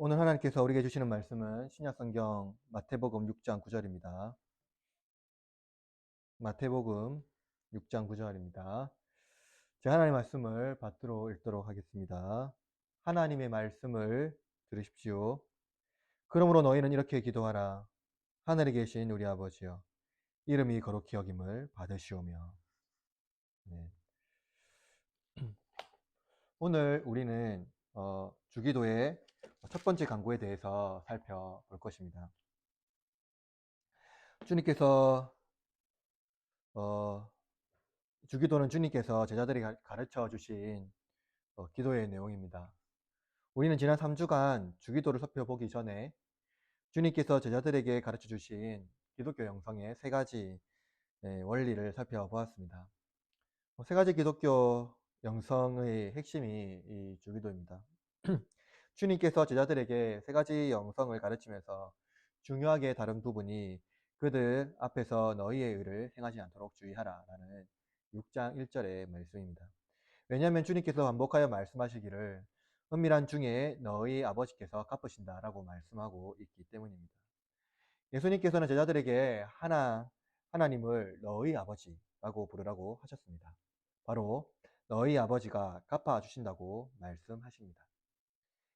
오늘 하나님께서 우리에게 주시는 말씀은 신약성경 마태복음 6장 9절입니다. 마태복음 6장 9절입니다. 제가 하나님의 말씀을 받들어 읽도록 하겠습니다. 하나님의 말씀을 들으십시오. 그러므로 너희는 이렇게 기도하라. 하늘에 계신 우리 아버지여, 이름이 거룩히 여김을 받으시오며. 네. 오늘 우리는 주기도의 첫 번째 강구에 대해서 살펴볼 것입니다. 주님께서 주기도는 주님께서 제자들이 가르쳐 주신 기도의 내용입니다. 우리는 지난 3주간 주기도를 살펴보기 전에 주님께서 제자들에게 가르쳐 주신 기독교 영성의 세 가지 원리를 살펴보았습니다. 세 가지 기독교 영성의 핵심이 이 주기도입니다. 주님께서 제자들에게 세 가지 영성을 가르치면서 중요하게 다룬 부분이 그들 앞에서 너희의 의를 행하지 않도록 주의하라 라는 6장 1절의 말씀입니다. 왜냐하면 주님께서 반복하여 말씀하시기를 은밀한 중에 너희 아버지께서 갚으신다 라고 말씀하고 있기 때문입니다. 예수님께서는 제자들에게 하나님을 너희 아버지라고 부르라고 하셨습니다. 바로 너희 아버지가 갚아주신다고 말씀하십니다.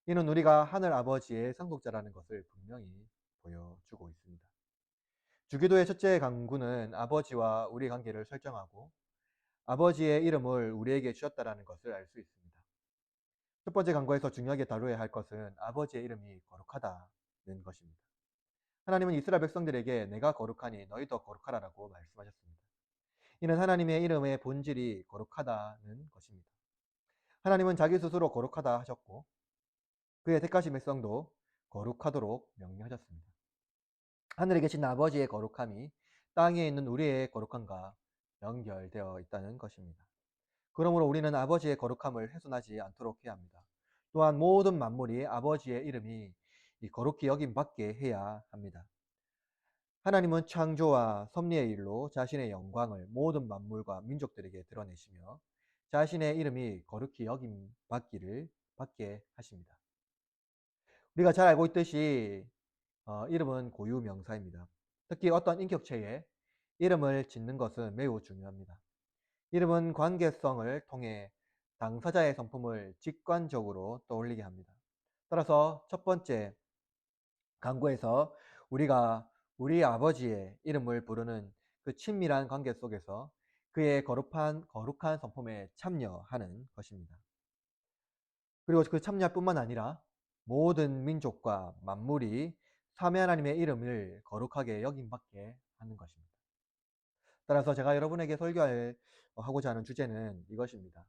이는 우리가 하늘 아버지의 상속자라는 것을 분명히 보여주고 있습니다. 주기도의 첫째 강구는 아버지와 우리 관계를 설정하고 아버지의 이름을 우리에게 주셨다는 것을 알 수 있습니다. 첫 번째 강구에서 중요하게 다루어야 할 것은 아버지의 이름이 거룩하다는 것입니다. 하나님은 이스라엘 백성들에게 내가 거룩하니 너희도 거룩하라라고 말씀하셨습니다. 이는 하나님의 이름의 본질이 거룩하다는 것입니다. 하나님은 자기 스스로 거룩하다 하셨고 그의 택하신 백성도 거룩하도록 명령하셨습니다. 하늘에 계신 아버지의 거룩함이 땅에 있는 우리의 거룩함과 연결되어 있다는 것입니다. 그러므로 우리는 아버지의 거룩함을 훼손하지 않도록 해야 합니다. 또한 모든 만물이 아버지의 이름이 거룩히 여김 받게 해야 합니다. 하나님은 창조와 섭리의 일로 자신의 영광을 모든 만물과 민족들에게 드러내시며 자신의 이름이 거룩히 여김 받게 하십니다. 우리가 잘 알고 있듯이 이름은 고유 명사입니다. 특히 어떤 인격체에 이름을 짓는 것은 매우 중요합니다. 이름은 관계성을 통해 당사자의 성품을 직관적으로 떠올리게 합니다. 따라서 첫 번째 강구에서 우리가 우리 아버지의 이름을 부르는 그 친밀한 관계 속에서 그의 거룩한 성품에 참여하는 것입니다. 그리고 그 참여할 뿐만 아니라 모든 민족과 만물이 삼위 하나님의 이름을 거룩하게 여김받게 하는 것입니다. 따라서 제가 여러분에게 설교하고자 하는 주제는 이것입니다.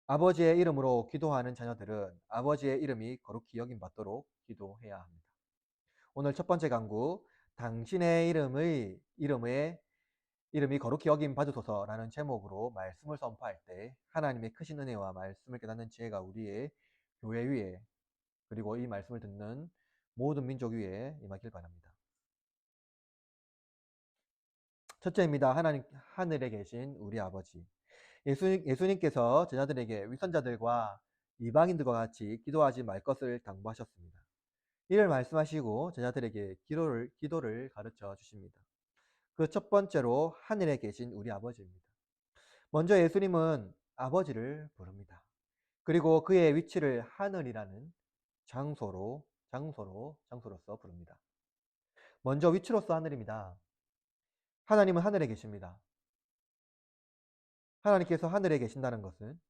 아버지의 이름으로 기도하는 자녀들은 아버지의 이름이 거룩히 여김받도록 기도해야 합니다. 오늘 첫 번째 강구, 당신의 이름이 거룩히 여김 받으소서라는 제목으로 말씀을 선포할 때 하나님의 크신 은혜와 말씀을 깨닫는 지혜가 우리의 교회 위에 그리고 이 말씀을 듣는 모든 민족 위에 임하길 바랍니다. 첫째입니다. 하늘에 계신 우리 아버지. 예수님께서 제자들에게 위선자들과 이방인들과 같이 기도하지 말 것을 당부하셨습니다. 이를 말씀하시고 제자들에게 기도를 가르쳐 주십니다. 그 첫 번째로 하늘에 계신 우리 아버지입니다. 먼저 예수님은 아버지를 부릅니다. 그리고 그의 위치를 하늘이라는 장소로서 부릅니다. 먼저 위치로서 하늘입니다. 하나님은 하늘에 계십니다. 하나님께서 하늘에 계신다는 것은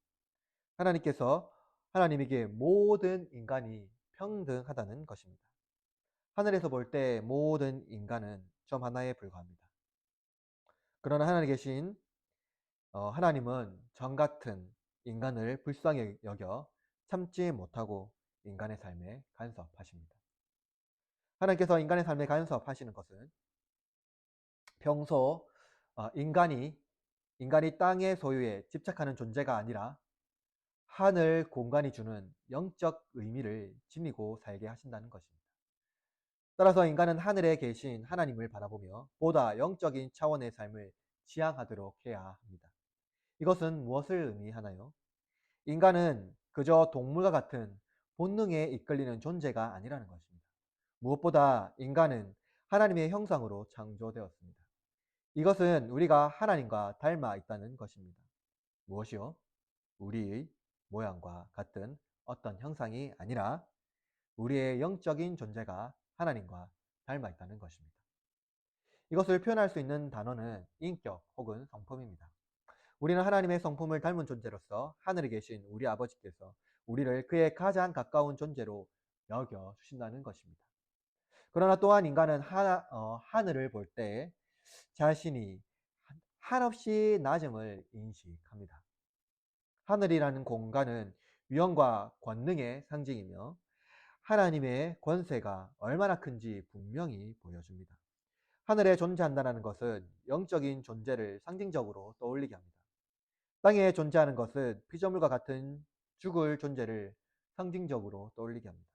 하나님에게 모든 인간이 평등하다는 것입니다. 하늘에서 볼 때 모든 인간은 점 하나에 불과합니다. 그러나 하늘에 계신 하나님은 정 같은 인간을 불쌍히 여겨 참지 못하고 인간의 삶에 간섭하십니다. 하나님께서 인간의 삶에 간섭하시는 것은 평소 인간이 땅의 소유에 집착하는 존재가 아니라 하늘 공간이 주는 영적 의미를 지니고 살게 하신다는 것입니다. 따라서 인간은 하늘에 계신 하나님을 바라보며 보다 영적인 차원의 삶을 지향하도록 해야 합니다. 이것은 무엇을 의미하나요? 인간은 그저 동물과 같은 본능에 이끌리는 존재가 아니라는 것입니다. 무엇보다 인간은 하나님의 형상으로 창조되었습니다. 이것은 우리가 하나님과 닮아 있다는 것입니다. 무엇이요? 우리의 모양과 같은 어떤 형상이 아니라 우리의 영적인 존재가 하나님과 닮아 있다는 것입니다. 이것을 표현할 수 있는 단어는 인격 혹은 성품입니다. 우리는 하나님의 성품을 닮은 존재로서 하늘에 계신 우리 아버지께서 우리를 그의 가장 가까운 존재로 여겨 주신다는 것입니다. 그러나 또한 인간은 하늘을 볼 때 자신이 한없이 낮음을 인식합니다. 하늘이라는 공간은 위엄과 권능의 상징이며 하나님의 권세가 얼마나 큰지 분명히 보여줍니다. 하늘에 존재한다는 것은 영적인 존재를 상징적으로 떠올리게 합니다. 땅에 존재하는 것은 피조물과 같은 죽을 존재를 상징적으로 떠올리게 합니다.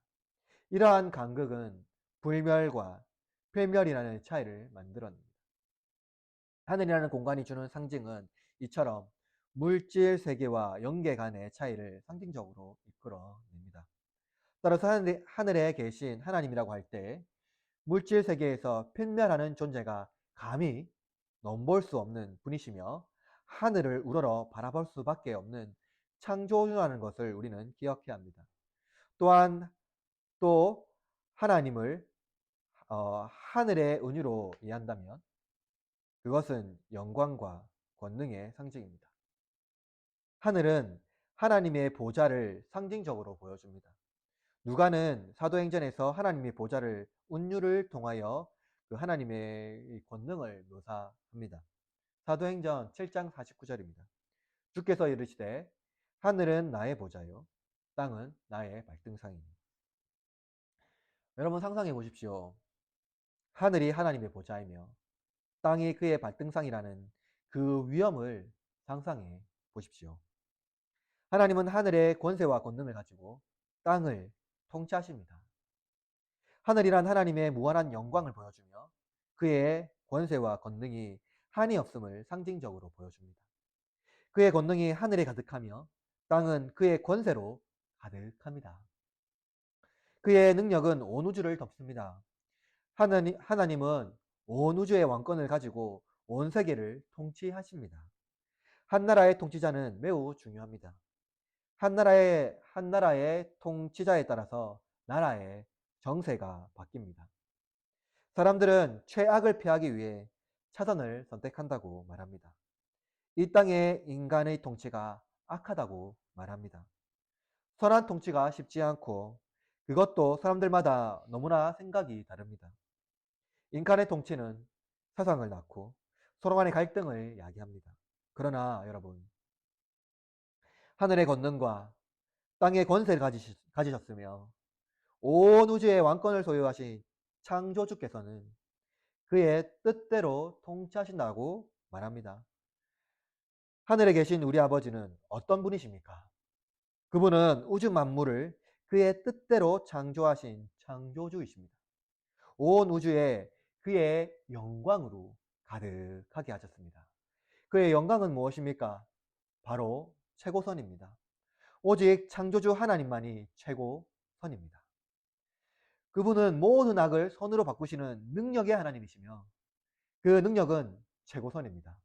이러한 간극은 불멸과 폐멸이라는 차이를 만들어냅니다. 하늘이라는 공간이 주는 상징은 이처럼 물질 세계와 영계 간의 차이를 상징적으로 이끌어냅니다. 따라서 하늘에 계신 하나님이라고 할 때 물질 세계에서 핀멸하는 존재가 감히 넘볼 수 없는 분이시며 하늘을 우러러 바라볼 수밖에 없는 창조주라는 것을 우리는 기억해야 합니다. 또한 또 하나님을 하늘의 은유로 이해한다면 그것은 영광과 권능의 상징입니다. 하늘은 하나님의 보좌를 상징적으로 보여줍니다. 누가는 사도행전에서 하나님의 보좌를 운유를 통하여 그 하나님의 권능을 묘사합니다. 사도행전 7장 49절입니다. 주께서 이르시되 하늘은 나의 보좌요 땅은 나의 발등상이니. 여러분 상상해 보십시오. 하늘이 하나님의 보좌이며 땅이 그의 발등상이라는 그 위엄을 상상해 보십시오. 하나님은 하늘의 권세와 권능을 가지고 땅을 통치하십니다. 하늘이란 하나님의 무한한 영광을 보여주며 그의 권세와 권능이 한이 없음을 상징적으로 보여줍니다. 그의 권능이 하늘에 가득하며 땅은 그의 권세로 가득합니다. 그의 능력은 온 우주를 덮습니다. 하나님은 온 우주의 왕권을 가지고 온 세계를 통치하십니다. 한 나라의 통치자는 매우 중요합니다. 한 나라의 통치자에 따라서 나라의 정세가 바뀝니다. 사람들은 최악을 피하기 위해 차선을 선택한다고 말합니다. 이 땅의 인간의 통치가 악하다고 말합니다. 선한 통치가 쉽지 않고 그것도 사람들마다 너무나 생각이 다릅니다. 인간의 통치는 세상을 낳고 서로 간의 갈등을 야기합니다. 그러나 여러분, 하늘의 권능과 땅의 권세를 가지셨으며 온 우주의 왕권을 소유하신 창조주께서는 그의 뜻대로 통치하신다고 말합니다. 하늘에 계신 우리 아버지는 어떤 분이십니까? 그분은 우주 만물을 그의 뜻대로 창조하신 창조주이십니다. 온 우주에 그의 영광으로 가득하게 하셨습니다. 그의 영광은 무엇입니까? 바로 최고선입니다. 오직 창조주 하나님만이 최고선입니다. 그분은 모든 악을 선으로 바꾸시는 능력의 하나님이시며 그 능력은 최고선입니다.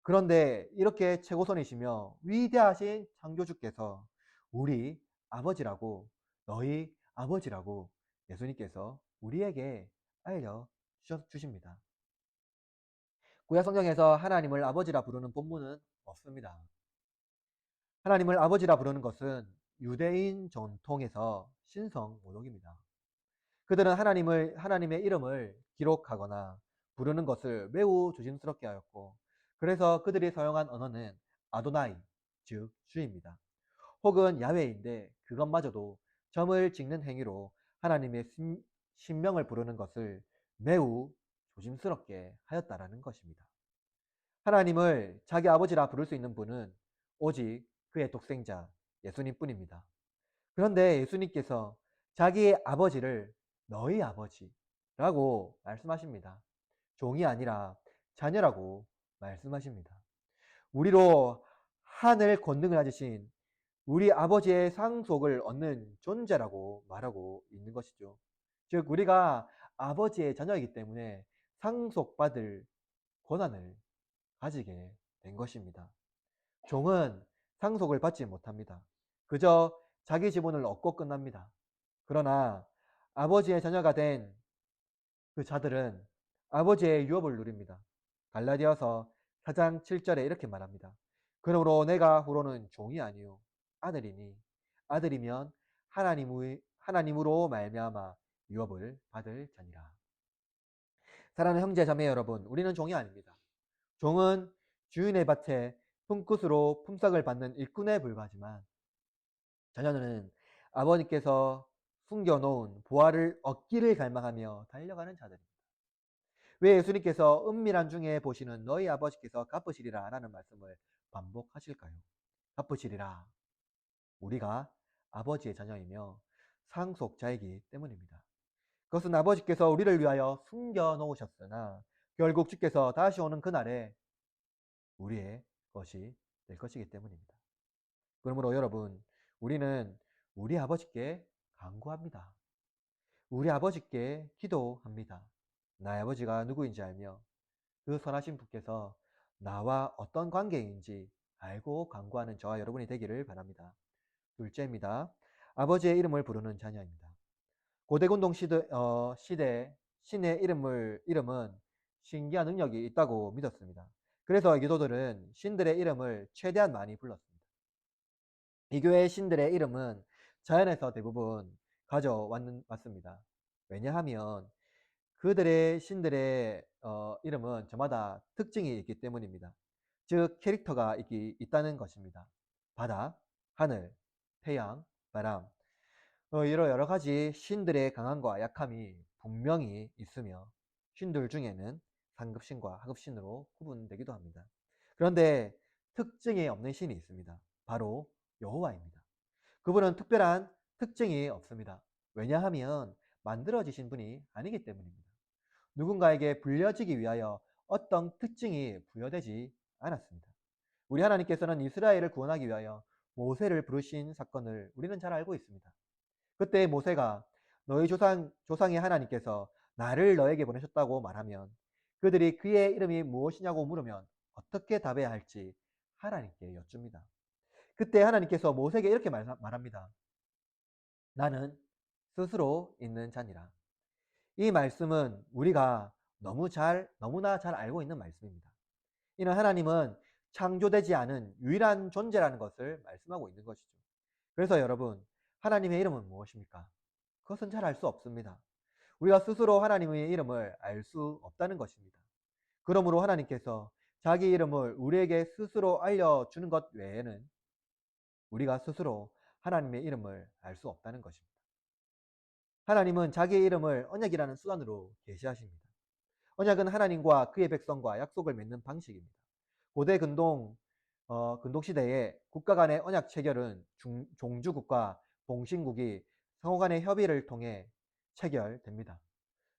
그런데 이렇게 최고선이시며 위대하신 창조주께서 우리 아버지라고 너희 아버지라고 예수님께서 우리에게 알려주십니다. 구약 성경에서 하나님을 아버지라 부르는 본문은 없습니다. 하나님을 아버지라 부르는 것은 유대인 전통에서 신성 모독입니다. 그들은 하나님의 이름을 기록하거나 부르는 것을 매우 조심스럽게 하였고, 그래서 그들이 사용한 언어는 아도나이, 즉 주입니다. 혹은 야훼인데 그것마저도 점을 찍는 행위로 하나님의 신명을 부르는 것을 매우 조심스럽게 하였다라는 것입니다. 하나님을 자기 아버지라 부를 수 있는 분은 오직 그의 독생자 예수님뿐입니다. 그런데 예수님께서 자기 아버지를 너희 아버지라고 말씀하십니다. 종이 아니라 자녀라고 말씀하십니다. 우리로 하늘 권능을 가지신 우리 아버지의 상속을 얻는 존재라고 말하고 있는 것이죠. 즉 우리가 아버지의 자녀이기 때문에 상속받을 권한을 가지게 된 것입니다. 종은 상속을 받지 못합니다. 그저 자기 지분을 얻고 끝납니다. 그러나 아버지의 자녀가 된 그 자들은 아버지의 유업을 누립니다. 갈라디아서 4장 7절에 이렇게 말합니다. 그러므로 내가 후로는 종이 아니요 아들이니 아들이면 하나님으로 말미암아 유업을 받을 자니라. 사랑하는 형제 자매 여러분, 우리는 종이 아닙니다. 종은 주인의 밭에 품끝으로 품삯을 받는 일꾼에 불과하지만 자녀는 아버님께서 숨겨놓은 보화를 얻기를 갈망하며 달려가는 자들입니다. 왜 예수님께서 은밀한 중에 보시는 너희 아버지께서 갚으시리라 라는 말씀을 반복하실까요? 갚으시리라. 우리가 아버지의 자녀이며 상속자이기 때문입니다. 그것은 아버지께서 우리를 위하여 숨겨놓으셨으나 결국 주께서 다시 오는 그날에 우리의 것이 될 것이기 때문입니다. 그러므로 여러분, 우리는 우리 아버지께 간구합니다. 우리 아버지께 기도합니다. 나의 아버지가 누구인지 알며 그 선하신 분께서 나와 어떤 관계인지 알고 간구하는 저와 여러분이 되기를 바랍니다. 둘째입니다. 아버지의 이름을 부르는 자녀입니다. 고대군동 시대 신의 이름은 신기한 능력이 있다고 믿었습니다. 그래서 기도들은 신들의 이름을 최대한 많이 불렀습니다. 이교의 신들의 이름은 자연에서 대부분 가져왔습니다. 왜냐하면 그들의 신들의 이름은 저마다 특징이 있기 때문입니다. 즉 캐릭터가 있다는 것입니다. 바다, 하늘, 태양, 바람 이런 여러 가지 신들의 강함과 약함이 분명히 있으며 신들 중에는 상급신과 하급신으로 구분되기도 합니다. 그런데 특징이 없는 신이 있습니다. 바로 여호와입니다. 그분은 특별한 특징이 없습니다. 왜냐하면 만들어지신 분이 아니기 때문입니다. 누군가에게 불려지기 위하여 어떤 특징이 부여되지 않았습니다. 우리 하나님께서는 이스라엘을 구원하기 위하여 모세를 부르신 사건을 우리는 잘 알고 있습니다. 그때 모세가 너희 조상의 하나님께서 나를 너에게 보내셨다고 말하면 그들이 그의 이름이 무엇이냐고 물으면 어떻게 답해야 할지 하나님께 여쭙니다. 그때 하나님께서 모세에게 이렇게 말합니다. 나는 스스로 있는 자니라. 이 말씀은 우리가 너무나 잘 알고 있는 말씀입니다. 이는 하나님은 창조되지 않은 유일한 존재라는 것을 말씀하고 있는 것이죠. 그래서 여러분, 하나님의 이름은 무엇입니까? 그것은 잘 알 수 없습니다. 우리가 스스로 하나님의 이름을 알 수 없다는 것입니다. 그러므로 하나님께서 자기 이름을 우리에게 스스로 알려주는 것 외에는 우리가 스스로 하나님의 이름을 알 수 없다는 것입니다. 하나님은 자기의 이름을 언약이라는 수단으로 계시하십니다. 언약은 하나님과 그의 백성과 약속을 맺는 방식입니다. 고대 근동 시대에 국가 간의 언약 체결은 종주국과 봉신국이 상호 간의 협의를 통해 체결됩니다.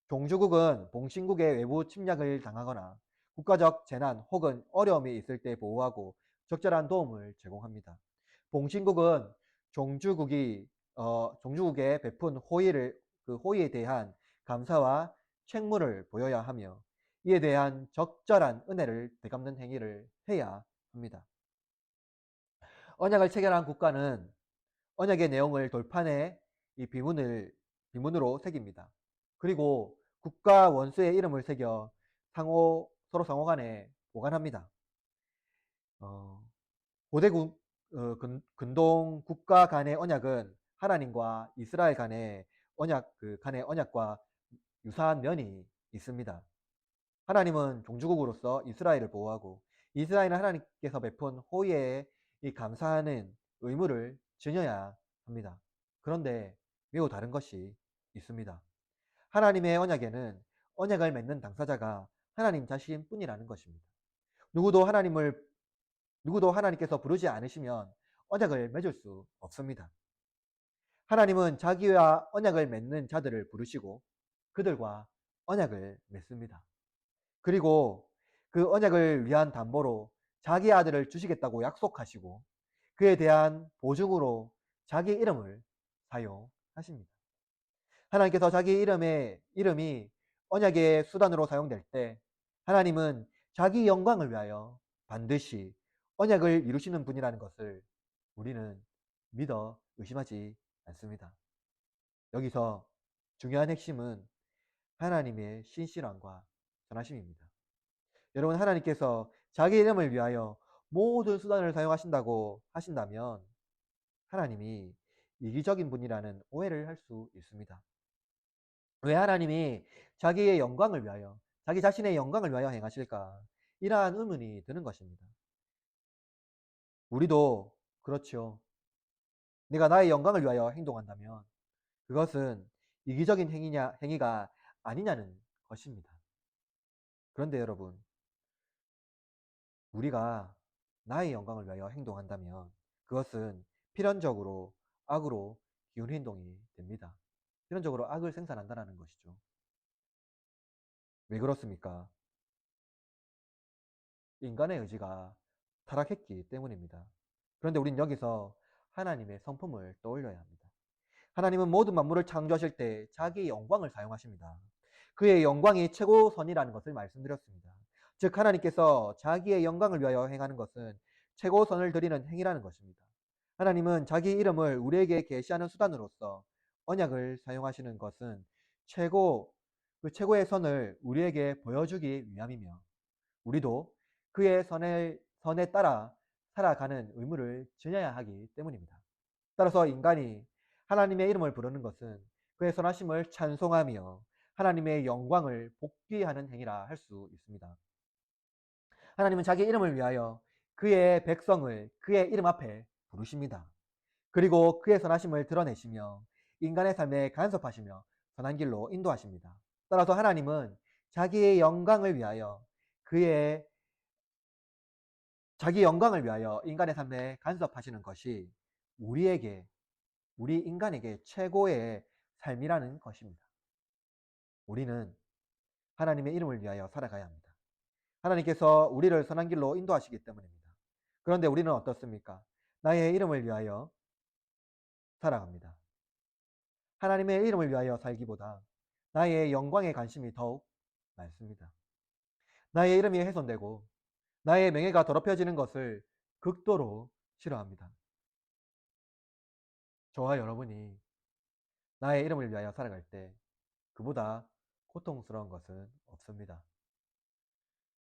종주국은 봉신국의 외부 침략을 당하거나 국가적 재난 혹은 어려움이 있을 때 보호하고 적절한 도움을 제공합니다. 봉신국은 종주국에 베푼 그 호의에 대한 감사와 책무를 보여야 하며 이에 대한 적절한 은혜를 되갚는 행위를 해야 합니다. 언약을 체결한 국가는 언약의 내용을 돌판에 이 비문으로 새깁니다. 그리고 국가 원수의 이름을 새겨 서로 상호 간에 보관합니다. 어, 고대 근동 국가 간의 언약은 하나님과 이스라엘 간의 언약과 유사한 면이 있습니다. 하나님은 종주국으로서 이스라엘을 보호하고 이스라엘은 하나님께서 베푼 호의에 감사하는 의무를 지녀야 합니다. 그런데 매우 다른 것이 있습니다. 하나님의 언약에는 언약을 맺는 당사자가 하나님 자신뿐이라는 것입니다. 누구도 하나님께서 부르지 않으시면 언약을 맺을 수 없습니다. 하나님은 자기와 언약을 맺는 자들을 부르시고 그들과 언약을 맺습니다. 그리고 그 언약을 위한 담보로 자기 아들을 주시겠다고 약속하시고 그에 대한 보증으로 자기 이름을 사용하십니다. 하나님께서 자기 이름이 언약의 수단으로 사용될 때 하나님은 자기 영광을 위하여 반드시 언약을 이루시는 분이라는 것을 우리는 믿어 의심하지 않습니다. 여기서 중요한 핵심은 하나님의 신실함과 선하심입니다. 여러분, 하나님께서 자기 이름을 위하여 모든 수단을 사용하신다고 하신다면 하나님이 이기적인 분이라는 오해를 할 수 있습니다. 왜 하나님이 자기의 영광을 위하여, 자기 자신의 영광을 위하여 행하실까? 이러한 의문이 드는 것입니다. 우리도 그렇죠. 내가 나의 영광을 위하여 행동한다면 그것은 이기적인 행위가 아니냐는 것입니다. 그런데 여러분, 우리가 나의 영광을 위하여 행동한다면 그것은 필연적으로 악으로 기운 행동이 됩니다. 필연적으로 악을 생산한다는 것이죠. 왜 그렇습니까? 인간의 의지가 타락했기 때문입니다. 그런데 우린 여기서 하나님의 성품을 떠올려야 합니다. 하나님은 모든 만물을 창조하실 때 자기의 영광을 사용하십니다. 그의 영광이 최고선이라는 것을 말씀드렸습니다. 즉 하나님께서 자기의 영광을 위하여 행하는 것은 최고선을 드리는 행위라는 것입니다. 하나님은 자기 이름을 우리에게 계시하는 수단으로서 언약을 사용하시는 것은 그 최고의 선을 우리에게 보여주기 위함이며 우리도 그의 선에 따라 살아가는 의무를 지녀야 하기 때문입니다. 따라서 인간이 하나님의 이름을 부르는 것은 그의 선하심을 찬송하며 하나님의 영광을 복귀하는 행위라 할 수 있습니다. 하나님은 자기 이름을 위하여 그의 백성을 그의 이름 앞에 부르십니다. 그리고 그의 선하심을 드러내시며 인간의 삶에 간섭하시며 선한 길로 인도하십니다. 따라서 하나님은 자기의 영광을 위하여 그의 자기 영광을 위하여 인간의 삶에 간섭하시는 것이 우리 인간에게 최고의 삶이라는 것입니다. 우리는 하나님의 이름을 위하여 살아가야 합니다. 하나님께서 우리를 선한 길로 인도하시기 때문입니다. 그런데 우리는 어떻습니까? 나의 이름을 위하여 살아갑니다. 하나님의 이름을 위하여 살기보다 나의 영광에 관심이 더욱 많습니다. 나의 이름이 훼손되고 나의 명예가 더럽혀지는 것을 극도로 싫어합니다. 저와 여러분이 나의 이름을 위하여 살아갈 때 그보다 고통스러운 것은 없습니다.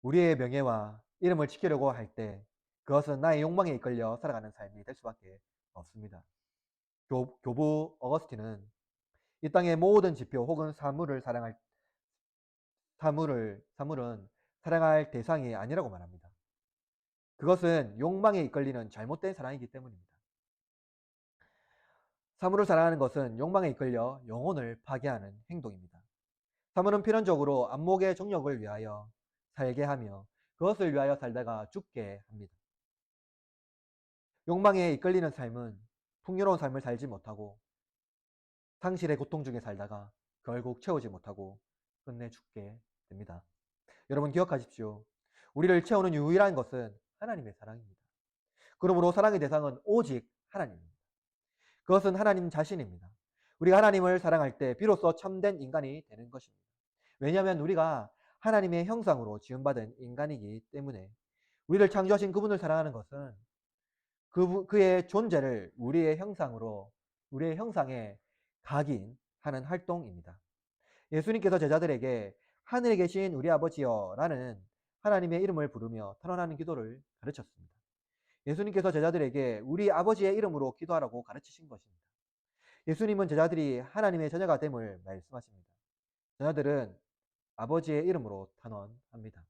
우리의 명예와 이름을 지키려고 할 때 그것은 나의 욕망에 이끌려 살아가는 삶이 될 수밖에 없습니다. 교부 어거스틴은 이 땅의 모든 지표 혹은 사물은 사랑할 대상이 아니라고 말합니다. 그것은 욕망에 이끌리는 잘못된 사랑이기 때문입니다. 사물을 사랑하는 것은 욕망에 이끌려 영혼을 파괴하는 행동입니다. 사물은 필연적으로 안목의 정욕을 위하여 살게 하며 그것을 위하여 살다가 죽게 합니다. 욕망에 이끌리는 삶은 풍요로운 삶을 살지 못하고 상실의 고통 중에 살다가 결국 채우지 못하고 끝내 죽게 됩니다. 여러분 기억하십시오. 우리를 채우는 유일한 것은 하나님의 사랑입니다. 그러므로 사랑의 대상은 오직 하나님입니다. 그것은 하나님 자신입니다. 우리가 하나님을 사랑할 때 비로소 참된 인간이 되는 것입니다. 왜냐하면 우리가 하나님의 형상으로 지음받은 인간이기 때문에 우리를 창조하신 그분을 사랑하는 것은 그의 존재를 우리의 형상에 각인하는 활동입니다. 예수님께서 제자들에게 하늘에 계신 우리 아버지여 라는 하나님의 이름을 부르며 탄원하는 기도를 가르쳤습니다. 예수님께서 제자들에게 우리 아버지의 이름으로 기도하라고 가르치신 것입니다. 예수님은 제자들이 하나님의 자녀가 됨을 말씀하십니다. 제자들은 아버지의 이름으로 탄원합니다.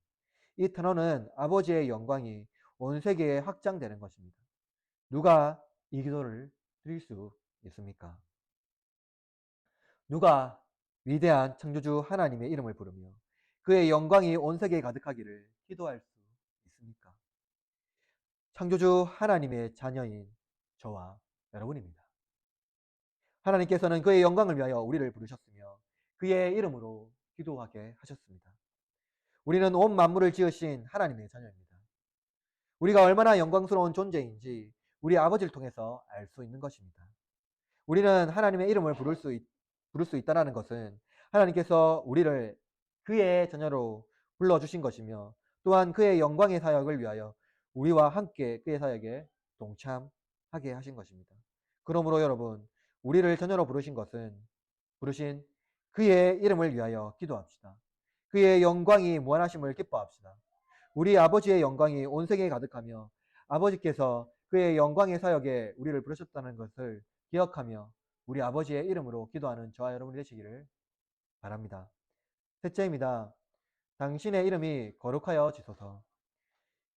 이 탄원은 아버지의 영광이 온 세계에 확장되는 것입니다. 누가 이 기도를 드릴 수 있습니까? 누가 위대한 창조주 하나님의 이름을 부르며 그의 영광이 온 세계에 가득하기를 기도할 수 있습니까? 창조주 하나님의 자녀인 저와 여러분입니다. 하나님께서는 그의 영광을 위하여 우리를 부르셨으며 그의 이름으로 기도하게 하셨습니다. 우리는 온 만물을 지으신 하나님의 자녀입니다. 우리가 얼마나 영광스러운 존재인지 우리 아버지를 통해서 알 수 있는 것입니다. 우리는 하나님의 이름을 부를 수 있다는 것은 하나님께서 우리를 그의 자녀로 불러주신 것이며 또한 그의 영광의 사역을 위하여 우리와 함께 그의 사역에 동참하게 하신 것입니다. 그러므로 여러분, 우리를 자녀로 부르신 그의 이름을 위하여 기도합시다. 그의 영광이 무한하심을 기뻐합시다. 우리 아버지의 영광이 온 세계에 가득하며 아버지께서 그의 영광의 사역에 우리를 부르셨다는 것을 기억하며 우리 아버지의 이름으로 기도하는 저와 여러분이 되시기를 바랍니다. 셋째입니다. 당신의 이름이 거룩하여 지소서.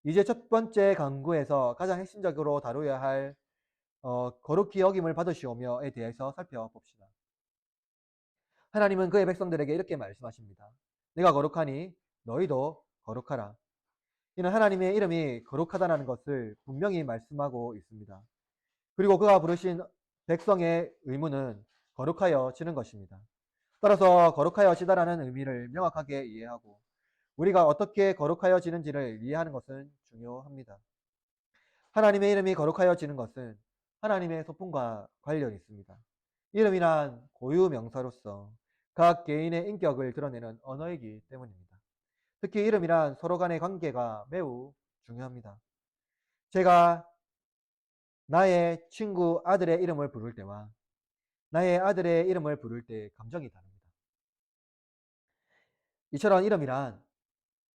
이제 첫 번째 강구에서 가장 핵심적으로 다루어야 할 거룩히 여김을 받으시오며에 대해서 살펴봅시다. 하나님은 그의 백성들에게 이렇게 말씀하십니다. 내가 거룩하니 너희도 거룩하라. 이는 하나님의 이름이 거룩하다는 것을 분명히 말씀하고 있습니다. 그리고 그가 부르신 백성의 의무는 거룩하여지는 것입니다. 따라서 거룩하여지다라는 의미를 명확하게 이해하고 우리가 어떻게 거룩하여지는지를 이해하는 것은 중요합니다. 하나님의 이름이 거룩하여지는 것은 하나님의 소품과 관련이 있습니다. 이름이란 고유 명사로서 각 개인의 인격을 드러내는 언어이기 때문입니다. 특히 이름이란 서로 간의 관계가 매우 중요합니다. 제가 나의 친구 아들의 이름을 부를 때와 나의 아들의 이름을 부를 때 감정이 다릅니다. 이처럼 이름이란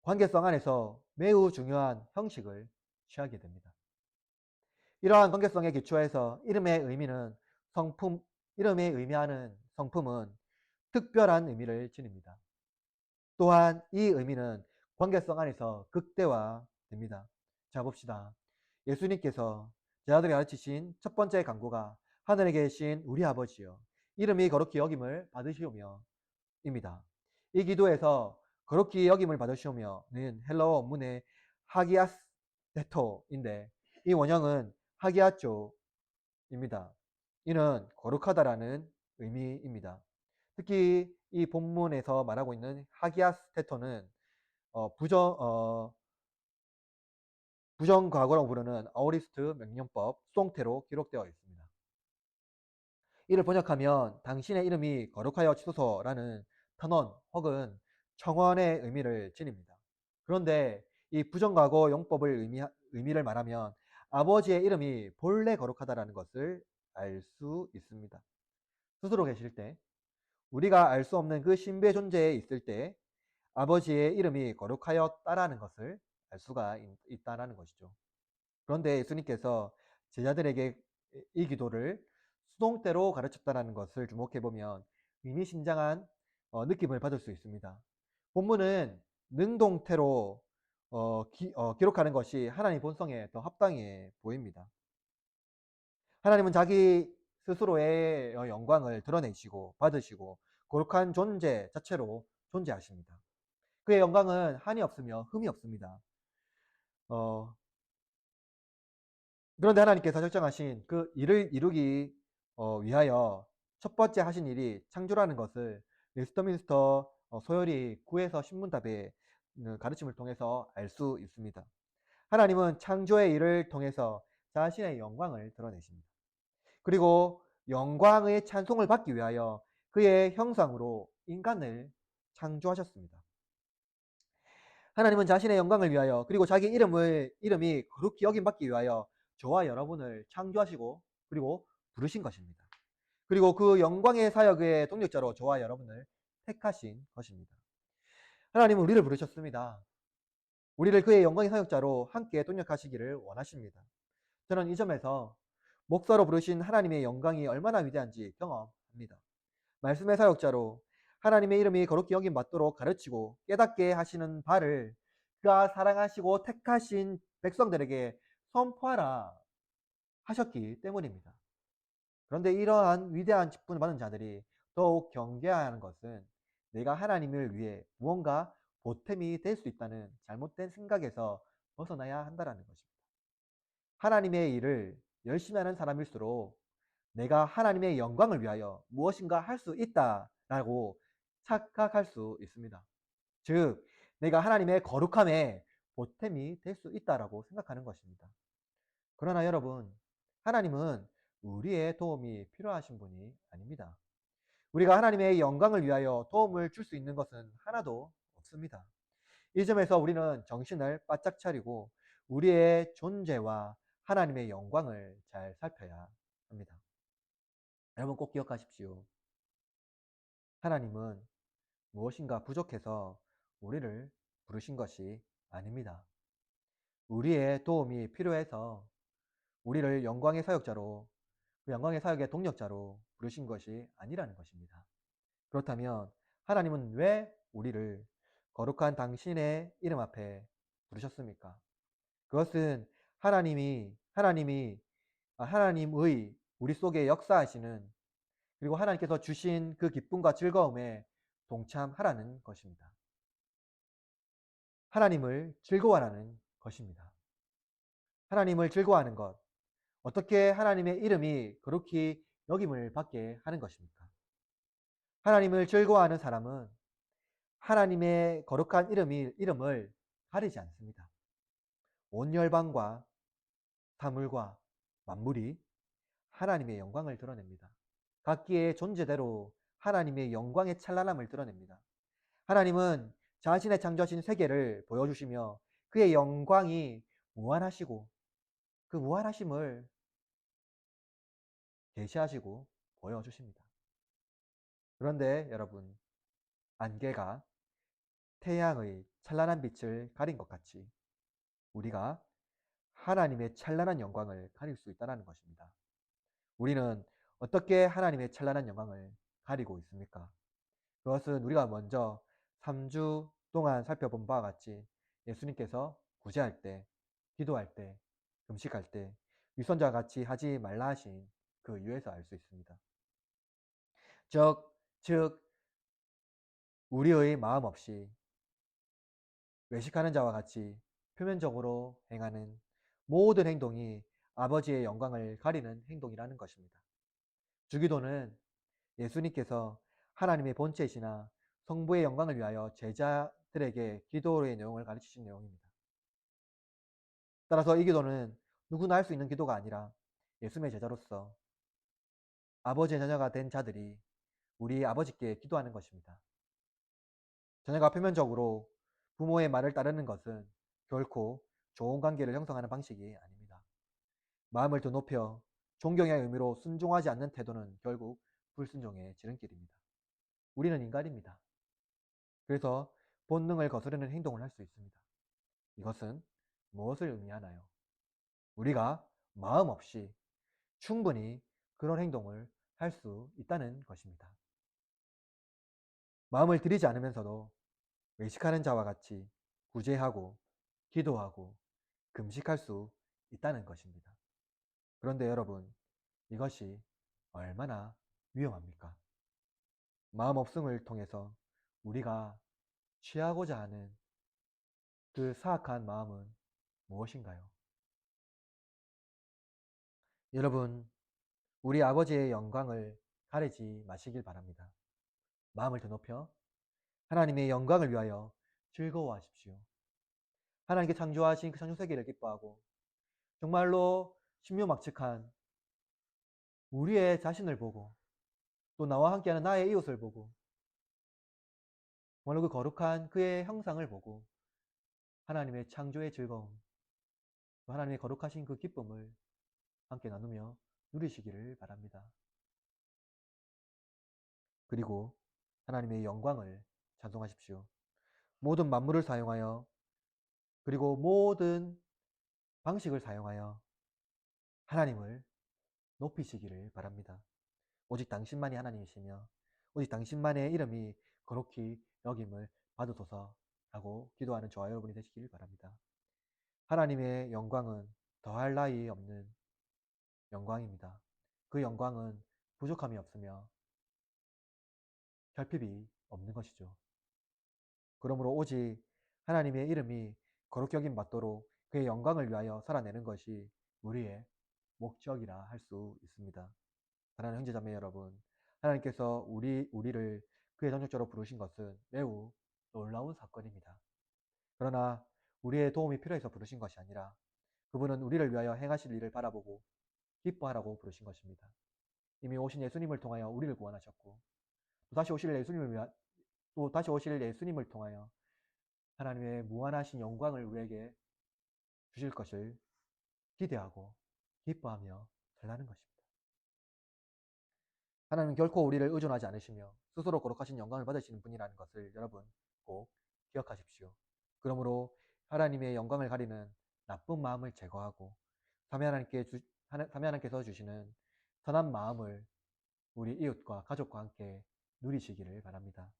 관계성 안에서 매우 중요한 형식을 취하게 됩니다. 이러한 관계성에 기초해서 이름의 의미는 이름이 의미하는 성품은 특별한 의미를 지닙니다. 또한 이 의미는 관계성 안에서 극대화됩니다. 자, 봅시다. 예수님께서 제자들이 가르치신 첫 번째 강구가 하늘에 계신 우리 아버지여 이름이 거룩히 여김을 받으시오며 입니다. 이 기도에서 거룩히 여김을 받으시오며는 헬라어 원문의 하기아스테토인데 이 원형은 하기아쪼입니다. 이는 거룩하다라는 의미입니다. 특히 이 본문에서 말하고 있는 하기아스테토는 부정과거라고 부르는 아오리스트 명령법 수동태로 기록되어 있습니다. 이를 번역하면 당신의 이름이 거룩하여 치소서라는 탄원 혹은 청원의 의미를 지닙니다. 그런데 이 부정과거 용법을 의미를 말하면 아버지의 이름이 본래 거룩하다라는 것을 알 수 있습니다. 스스로 계실 때 우리가 알 수 없는 그 신비의 존재에 있을 때 아버지의 이름이 거룩하였다라는 것을 알 수가 있다라는 것이죠. 그런데 예수님께서 제자들에게 이 기도를 수동태로 가르쳤다는 것을 주목해 보면 의미심장한 느낌을 받을 수 있습니다. 본문은 능동태로 기록하는 것이 하나님 본성에 더 합당해 보입니다. 하나님은 자기 스스로의 영광을 드러내시고 받으시고 거룩한 존재 자체로 존재하십니다. 그의 영광은 한이 없으며 흠이 없습니다. 어, 그런데 하나님께서 설정하신 그 일을 이루기 위하여 첫 번째 하신 일이 창조라는 것을 웨스터민스터 소열이 9에서 신문답의 가르침을 통해서 알 수 있습니다. 하나님은 창조의 일을 통해서 자신의 영광을 드러내십니다. 그리고 영광의 찬송을 받기 위하여 그의 형상으로 인간을 창조하셨습니다. 하나님은 자신의 영광을 위하여 그리고 자기 이름이 거룩히 여김받기 위하여 저와 여러분을 창조하시고 그리고 부르신 것입니다. 그리고 그 영광의 사역의 동력자로 저와 여러분을 택하신 것입니다. 하나님은 우리를 부르셨습니다. 우리를 그의 영광의 사역자로 함께 동력하시기를 원하십니다. 저는 이 점에서 목사로 부르신 하나님의 영광이 얼마나 위대한지 경험합니다. 말씀의 사역자로 하나님의 이름이 거룩히 여김 받도록 가르치고 깨닫게 하시는 바를 그가 사랑하시고 택하신 백성들에게 선포하라 하셨기 때문입니다. 그런데 이러한 위대한 직분을 받은 자들이 더욱 경계해야 하는 것은 내가 하나님을 위해 무언가 보탬이 될 수 있다는 잘못된 생각에서 벗어나야 한다는 것입니다. 하나님의 일을 열심히 하는 사람일수록 내가 하나님의 영광을 위하여 무엇인가 할 수 있다라고 착각할 수 있습니다. 즉, 내가 하나님의 거룩함에 보탬이 될 수 있다라고 생각하는 것입니다. 그러나 여러분, 하나님은 우리의 도움이 필요하신 분이 아닙니다. 우리가 하나님의 영광을 위하여 도움을 줄 수 있는 것은 하나도 없습니다. 이 점에서 우리는 정신을 바짝 차리고 우리의 존재와 하나님의 영광을 잘 살펴야 합니다. 여러분 꼭 기억하십시오. 하나님은 무엇인가 부족해서 우리를 부르신 것이 아닙니다. 우리의 도움이 필요해서 우리를 영광의 사역자로, 그 영광의 사역의 동력자로 부르신 것이 아니라는 것입니다. 그렇다면 하나님은 왜 우리를 거룩한 당신의 이름 앞에 부르셨습니까? 그것은 하나님의 우리 속에 역사하시는, 그리고 하나님께서 주신 그 기쁨과 즐거움에 동참하라는 것입니다. 하나님을 즐거워하라는 것입니다. 하나님을 즐거워하는 것, 어떻게 하나님의 이름이 거룩히 여김을 받게 하는 것입니까? 하나님을 즐거워하는 사람은 하나님의 거룩한 이름을 가리지 않습니다. 온 열방과 사물과 만물이 하나님의 영광을 드러냅니다. 각기의 존재대로 하나님의 영광의 찬란함을 드러냅니다. 하나님은 자신의 창조하신 세계를 보여주시며 그의 영광이 무한하시고 그 무한하심을 계시하시고 보여주십니다. 그런데 여러분, 안개가 태양의 찬란한 빛을 가린 것 같이 우리가 하나님의 찬란한 영광을 가릴 수 있다는 것입니다. 우리는 어떻게 하나님의 찬란한 영광을 가리고 있습니까? 그것은 우리가 먼저 3주 동안 살펴본 바와 같이 예수님께서 구제할 때, 기도할 때, 금식할 때 위선자와 같이 하지 말라 하신 그 이유에서 알 수 있습니다. 즉 우리의 마음 없이 외식하는 자와 같이 표면적으로 행하는 모든 행동이 아버지의 영광을 가리는 행동이라는 것입니다. 주기도는 예수님께서 하나님의 본체이시나 성부의 영광을 위하여 제자들에게 기도의 내용을 가르치신 내용입니다. 따라서 이 기도는 누구나 할 수 있는 기도가 아니라 예수님의 제자로서 아버지의 자녀가 된 자들이 우리 아버지께 기도하는 것입니다. 자녀가 표면적으로 부모의 말을 따르는 것은 결코 좋은 관계를 형성하는 방식이 아닙니다. 마음을 더 높여 존경의 의미로 순종하지 않는 태도는 결국 불순종의 지름길입니다. 우리는 인간입니다. 그래서 본능을 거스르는 행동을 할 수 있습니다. 이것은 무엇을 의미하나요? 우리가 마음 없이 충분히 그런 행동을 할 수 있다는 것입니다. 마음을 들이지 않으면서도 외식하는 자와 같이 구제하고 기도하고 금식할 수 있다는 것입니다. 그런데 여러분, 이것이 얼마나 위험합니까? 마음 없음을 통해서 우리가 취하고자 하는 그 사악한 마음은 무엇인가요? 여러분, 우리 아버지의 영광을 가리지 마시길 바랍니다. 마음을 더 높여 하나님의 영광을 위하여 즐거워하십시오. 하나님께 창조하신 그 창조세계를 기뻐하고 정말로 신묘막측한 우리의 자신을 보고 또 나와 함께하는 나의 이웃을 보고 정말로 그 거룩한 그의 형상을 보고 하나님의 창조의 즐거움, 또 하나님의 거룩하신 그 기쁨을 함께 나누며 누리시기를 바랍니다. 그리고 하나님의 영광을 찬송하십시오. 모든 만물을 사용하여 그리고 모든 방식을 사용하여 하나님을 높이시기를 바랍니다. 오직 당신만이 하나님이시며 오직 당신만의 이름이 거룩히 여김을 받으소서 하고 기도하는 저와 여러분이 되시길 바랍니다. 하나님의 영광은 더할 나위 없는 영광입니다. 그 영광은 부족함이 없으며 결핍이 없는 것이죠. 그러므로 오직 하나님의 이름이 거룩히 여김 받도록 그의 영광을 위하여 살아내는 것이 우리의 목적이라 할 수 있습니다. 사랑하는 형제자매 여러분, 하나님께서 우리를 그의 정력자로 부르신 것은 매우 놀라운 사건입니다. 그러나 우리의 도움이 필요해서 부르신 것이 아니라 그분은 우리를 위하여 행하실 일을 바라보고 기뻐하라고 부르신 것입니다. 이미 오신 예수님을 통하여 우리를 구원하셨고 또 다시 오실 예수님을 통하여 하나님의 무한하신 영광을 우리에게 주실 것을 기대하고 기뻐하며 살라는 것입니다. 하나님은 결코 우리를 의존하지 않으시며 스스로 거룩하신 영광을 받으시는 분이라는 것을 여러분 꼭 기억하십시오. 그러므로 하나님의 영광을 가리는 나쁜 마음을 제거하고 하나님께서 주시는 선한 마음을 우리 이웃과 가족과 함께 누리시기를 바랍니다.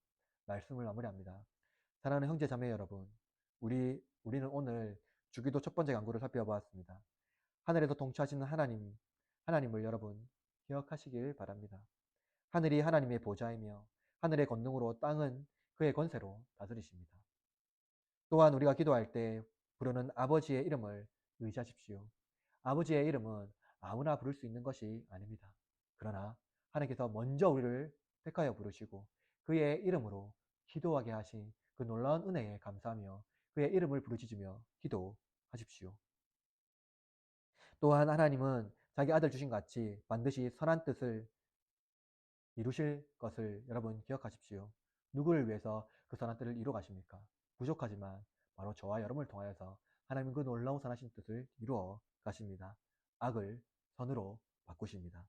말씀을 마무리합니다. 사랑하는 형제 자매 여러분, 우리는 오늘 주기도 첫 번째 강구를 살펴보았습니다. 하늘에서 통치하시는 하나님을 여러분 기억하시길 바랍니다. 하늘이 하나님의 보좌이며 하늘의 권능으로 땅은 그의 권세로 다스리십니다. 또한 우리가 기도할 때 부르는 아버지의 이름을 의지하십시오. 아버지의 이름은 아무나 부를 수 있는 것이 아닙니다. 그러나 하나님께서 먼저 우리를 택하여 부르시고 그의 이름으로 기도하게 하신 그 놀라운 은혜에 감사하며 그의 이름을 부르짖으며 기도하십시오. 또한 하나님은 자기 아들 주신 같이 반드시 선한 뜻을 이루실 것을 여러분 기억하십시오. 누구를 위해서 그 선한 뜻을 이루어 가십니까? 부족하지만 바로 저와 여러분을 통하여서 하나님은 그 놀라운 선하신 뜻을 이루어 가십니다. 악을 선으로 바꾸십니다.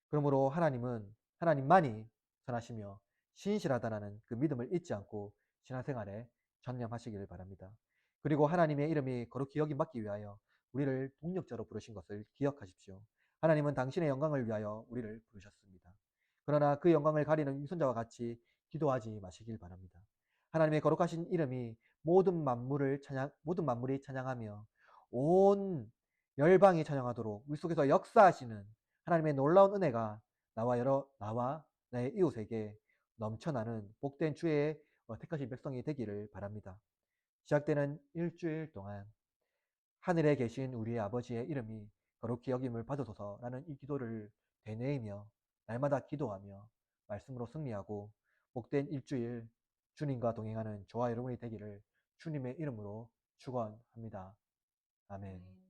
그러므로 하나님만이 선하시며 신실하다라는 그 믿음을 잊지 않고 신앙생활에 전념하시기를 바랍니다. 그리고 하나님의 이름이 거룩히 여김받기 위하여 우리를 동력자로 부르신 것을 기억하십시오. 하나님은 당신의 영광을 위하여 우리를 부르셨습니다. 그러나 그 영광을 가리는 위선자와 같이 기도하지 마시길 바랍니다. 하나님의 거룩하신 이름이 모든 만물이 찬양하며 온 열방이 찬양하도록 우리 속에서 역사하시는 하나님의 놀라운 은혜가 나와 나의 이웃에게 넘쳐나는 복된 주의 택하신 백성이 되기를 바랍니다. 시작되는 일주일 동안 하늘에 계신 우리의 아버지의 이름이 거룩히 여김을 받으소서라는 이 기도를 되뇌이며 날마다 기도하며 말씀으로 승리하고 복된 일주일 주님과 동행하는 저와 여러분이 되기를 주님의 이름으로 축원합니다. 아멘.